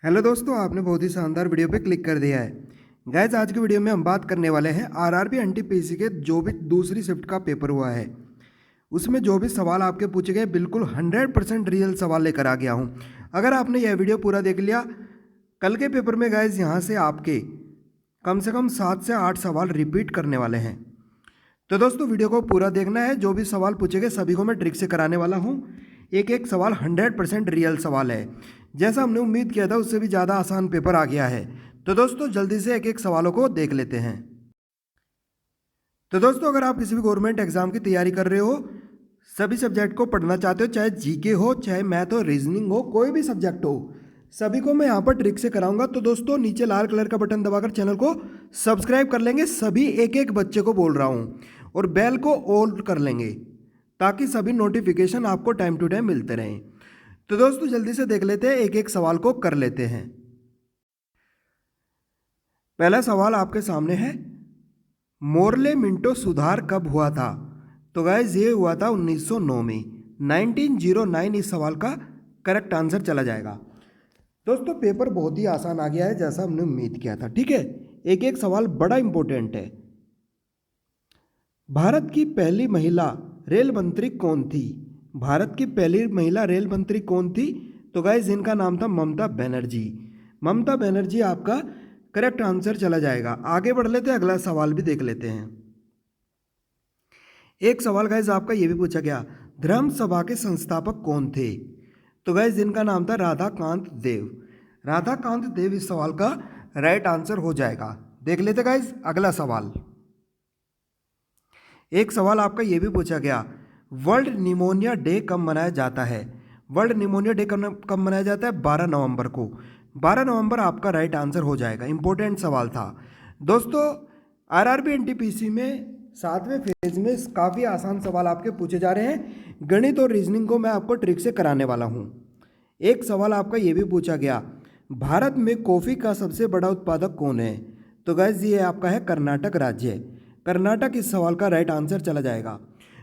Hello दोस्तों, आपने बहुत ही शानदार वीडियो पे क्लिक कर दिया है। गाइस, आज की वीडियो में हम बात करने वाले हैं आरआरबी एनटीपीसी के जो भी दूसरी शिफ्ट का पेपर हुआ है उसमें जो भी सवाल आपके पूछे गए बिल्कुल 100% रियल सवाल लेकर आ गया हूँ। अगर आपने यह वीडियो पूरा देख लिया, कल के पेपर में गाइस यहाँ से आपके कम से कम 7 से 8 सवाल रिपीट करने वाले हैं। तो दोस्तों वीडियो को पूरा देखना है। जो भी सवाल पूछे गए सभी को मैं ट्रिक से कराने वाला हूँ। एक एक सवाल 100% रियल सवाल है। जैसा हमने उम्मीद किया था उससे भी ज़्यादा आसान पेपर आ गया है। तो दोस्तों जल्दी से एक एक सवालों को देख लेते हैं। तो दोस्तों अगर आप किसी भी गवर्नमेंट एग्जाम की तैयारी कर रहे हो, सभी सब्जेक्ट को पढ़ना चाहते हो, चाहे जीके हो, चाहे मैथ हो, रीजनिंग हो, कोई भी सब्जेक्ट हो, सभी को मैं यहाँ पर ट्रिक से कराऊंगा। तो दोस्तों नीचे लाल कलर का बटन दबाकर चैनल को सब्सक्राइब कर लेंगे, सभी एक एक बच्चे को बोल रहा हूँ, और बेल को ऑल कर लेंगे ताकि सभी नोटिफिकेशन आपको टाइम टू टाइम मिलते रहें। तो दोस्तों जल्दी से देख लेते हैं, एक एक सवाल को कर लेते हैं। पहला सवाल आपके सामने है, मोरले मिंटो सुधार कब हुआ था? तो गाइस ये हुआ था 1909 में, 1909 इस सवाल का करेक्ट आंसर चला जाएगा। दोस्तों पेपर बहुत ही आसान आ गया है जैसा हमने उम्मीद किया था। ठीक है, एक एक सवाल बड़ा इंपॉर्टेंट है। भारत की पहली महिला रेल मंत्री कौन थी? भारत की पहली महिला रेल मंत्री कौन थी? तो गाइस इनका नाम था ममता बनर्जी। ममता बनर्जी आपका करेक्ट आंसर चला जाएगा। आगे बढ़ लेते हैं, अगला सवाल भी देख लेते हैं। एक सवाल गाइस आपका ये भी पूछा गया, धर्म सभा के संस्थापक कौन थे? तो गाइस इनका नाम था राधाकांत देव। राधाकांत देव इस सवाल का राइट आंसर हो जाएगा। देख लेते गाइस अगला सवाल। एक सवाल आपका ये भी पूछा गया, वर्ल्ड निमोनिया डे कब मनाया जाता है? वर्ल्ड निमोनिया डे कब मनाया जाता है? 12 नवंबर को। 12 नवंबर आपका राइट आंसर हो जाएगा। इंपॉर्टेंट सवाल था दोस्तों। आरआरबी एनटीपीसी में 7वें फेज में काफ़ी आसान सवाल आपके पूछे जा रहे हैं। गणित और रीजनिंग को मैं आपको ट्रिक से कराने वाला हूँ। एक सवाल आपका ये भी पूछा गया, भारत में कॉफ़ी का सबसे बड़ा उत्पादक कौन है? तो गाइस ये आपका है कर्नाटक राज्य। कर्नाटक इस सवाल का राइट आंसर चला जाएगा।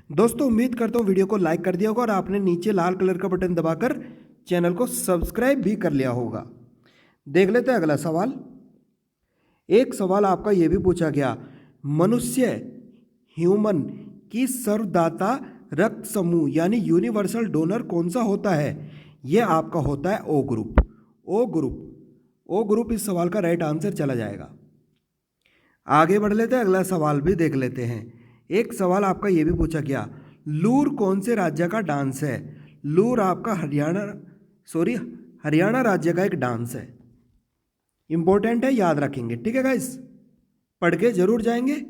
दोस्तों उम्मीद करता हूँ वीडियो को लाइक कर दिया होगा और आपने नीचे लाल कलर का बटन दबाकर चैनल को सब्सक्राइब भी कर लिया होगा। देख लेते हैं अगला सवाल। एक सवाल आपका ये भी पूछा गया, मनुष्य ह्यूमन की सर्वदाता रक्त समूह यानी यूनिवर्सल डोनर कौन सा होता है? यह आपका होता है O group. O group, O group इस सवाल का राइट आंसर चला जाएगा। आगे बढ़ लेते हैं, अगला सवाल भी देख लेते हैं। एक सवाल आपका ये भी पूछा गया, लूर कौन से राज्य का डांस है? लूर आपका हरियाणा राज्य का एक डांस है। इंपॉर्टेंट है, याद रखेंगे। ठीक है गाइस, पढ़ के जरूर जाएंगे।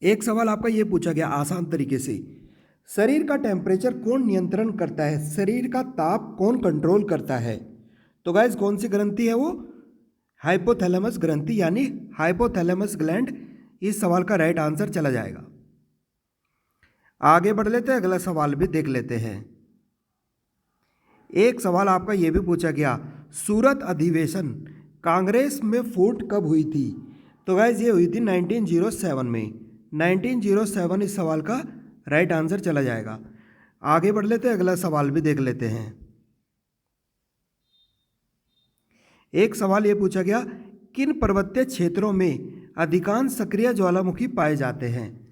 एक सवाल आपका ये पूछा गया आसान तरीके से, शरीर का टेम्परेचर कौन नियंत्रण करता है? शरीर का ताप कौन कंट्रोल करता है? तो गाइस कौन सी ग्रंथि है वो? हाइपोथैलेमस ग्रंथि यानी हाइपोथैलेमस ग्लैंड इस सवाल का राइट आंसर चला जाएगा। आगे बढ़ लेते हैं, अगला सवाल भी देख लेते हैं। एक सवाल आपका यह भी पूछा गया, सूरत अधिवेशन कांग्रेस में फूट कब हुई थी? तो गाइस ये हुई थी 1907 में। 1907 इस सवाल का राइट आंसर चला जाएगा। आगे बढ़ लेते हैं, अगला सवाल भी देख लेते हैं। एक सवाल ये पूछा गया, किन पर्वतीय क्षेत्रों में अधिकांश सक्रिय ज्वालामुखी पाए जाते हैं?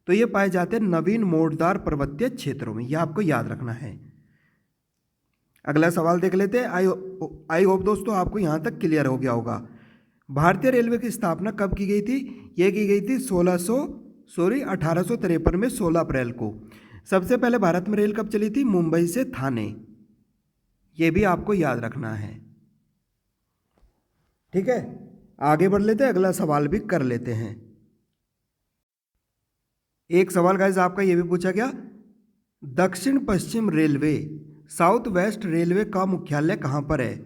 तो ये पाए जाते हैं नवीन मोड़दार पर्वतीय क्षेत्रों में। ये आपको याद रखना है। अगला सवाल देख लेते हैं। आई होप दोस्तों आपको यहाँ तक क्लियर हो गया होगा। भारतीय रेलवे की स्थापना कब की गई थी? ये की गई थी 1853 में 16 अप्रैल को। सबसे पहले भारत में रेल कब चली थी? मुंबई से थाने। ये भी आपको याद रखना है। ठीक है, आगे बढ़ लेते हैं, अगला सवाल भी कर लेते हैं। एक सवाल गाइस आपका ये भी पूछा गया, दक्षिण पश्चिम रेलवे साउथ वेस्ट रेलवे का मुख्यालय कहाँ पर है?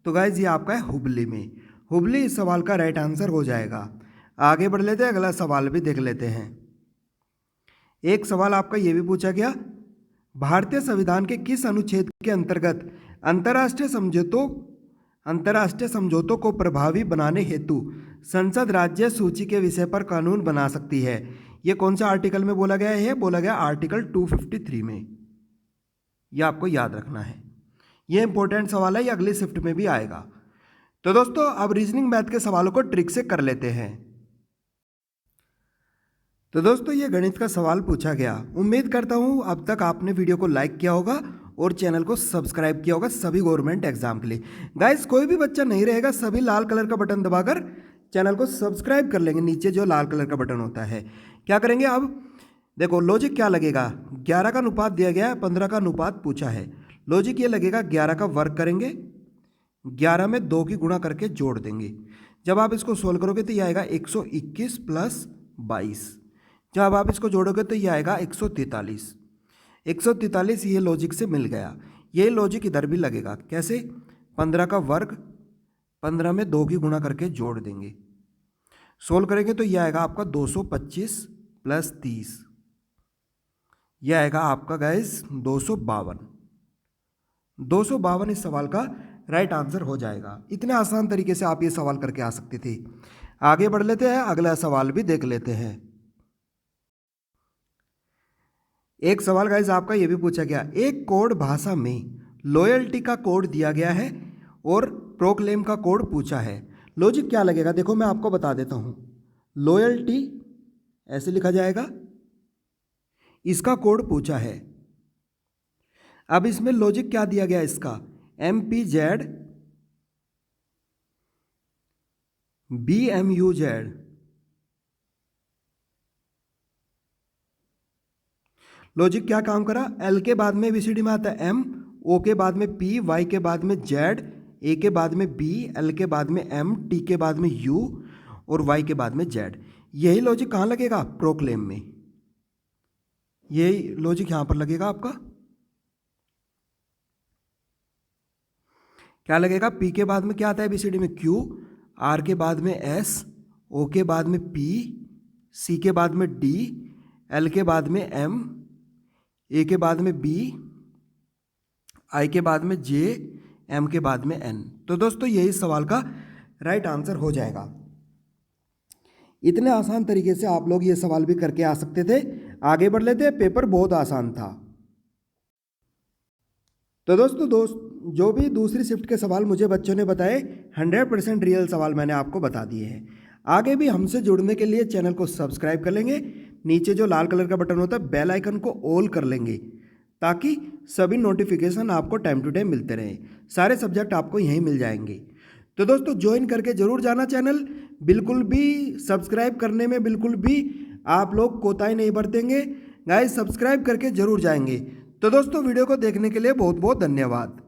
तो गाइस ये आपका है हुबली में। हुबली इस सवाल का राइट आंसर हो जाएगा। आगे बढ़ लेते हैं, अगला सवाल भी देख लेते हैं। एक सवाल आपका ये भी पूछा गया, भारतीय संविधान के किस अनुच्छेद के अंतर्गत अंतर्राष्ट्रीय समझौतों को प्रभावी बनाने हेतु संसद राज्य सूची के विषय पर कानून बना सकती है? ये कौन सा आर्टिकल में बोला गया है? बोला गया आर्टिकल 253 में। यह आपको याद रखना है। ये इंपॉर्टेंट सवाल है, ये अगली शिफ्ट में भी आएगा। तो दोस्तों अब रीजनिंग मैथ के सवालों को ट्रिक से कर लेते हैं। तो दोस्तों ये गणित का सवाल पूछा गया। उम्मीद करता हूँ अब तक आपने वीडियो को लाइक किया होगा और चैनल को सब्सक्राइब किया होगा सभी गवर्नमेंट एग्जाम के लिए। गाइस कोई भी बच्चा नहीं रहेगा, सभी लाल कलर का बटन दबाकर चैनल को सब्सक्राइब कर लेंगे। नीचे जो लाल कलर का बटन होता है, क्या करेंगे अब देखो लॉजिक क्या लगेगा। 11 का अनुपात दिया गया है, 15 का अनुपात पूछा है। लॉजिक ये लगेगा 11 का वर्ग करेंगे, 11 में 2 की गुणा करके जोड़ देंगे। जब आप इसको सोल्व करोगे तो ये आएगा 121 प्लस 22। जब आप इसको जोड़ोगे तो ये आएगा 143। 143 ये लॉजिक से मिल गया। ये लॉजिक इधर भी लगेगा। कैसे? 15 का वर्ग 15 में 2 की गुणा करके जोड़ देंगे। सोल्व करेंगे तो ये आएगा आपका 225 प्लस 30। यह आएगा आपका गाइस 252। 252 इस सवाल का राइट आंसर हो जाएगा। इतने आसान तरीके से आप ये सवाल करके आ सकते थे। आगे बढ़ लेते हैं, अगला सवाल भी देख लेते हैं। एक सवाल गाइस आपका ये भी पूछा गया। एक कोड भाषा में लॉयल्टी का कोड दिया गया है और प्रोक्लेम का कोड पूछा है। लॉजिक क्या लगेगा देखो मैं आपको बता देता हूं। लॉयल्टी ऐसे लिखा जाएगा, इसका कोड पूछा है। अब इसमें लॉजिक क्या दिया गया इसका, MPZ BMUZ। लॉजिक क्या काम करा, L के बाद में ABCD में आता है M, O के बाद में P, Y के बाद में Z, A के बाद में B, L के बाद में M, T के बाद में U और Y के बाद में Z। यही लॉजिक कहाँ लगेगा, प्रोक्लेम में। यही लॉजिक यहां पर लगेगा आपका। क्या लगेगा, P के बाद में क्या आता है ABCD में Q, R के बाद में S, O के बाद में P, C के बाद में D, L के बाद में M, A के बाद में B, I के बाद में J, M के बाद में N। तो दोस्तों यही सवाल का राइट आंसर हो जाएगा। इतने आसान तरीके से आप लोग ये सवाल भी करके आ सकते थे। आगे बढ़ लेते हैं, पेपर बहुत आसान था। तो दोस्तों जो भी दूसरी शिफ्ट के सवाल मुझे बच्चों ने बताए 100% रियल सवाल मैंने आपको बता दिए हैं। आगे भी हमसे जुड़ने के लिए चैनल को सब्सक्राइब कर लेंगे। नीचे जो लाल कलर का बटन होता है बेल आइकन को ऑल कर लेंगे ताकि सभी नोटिफिकेशन आपको टाइम टू टाइम मिलते रहें। सारे सब्जेक्ट आपको यहीं मिल जाएंगे। तो दोस्तों ज्वाइन करके जरूर जाना चैनल। बिल्कुल भी सब्सक्राइब करने में बिल्कुल भी आप लोग कोताही नहीं बरतेंगे। गाइस सब्सक्राइब करके जरूर जाएंगे। तो दोस्तों वीडियो को देखने के लिए बहुत बहुत धन्यवाद।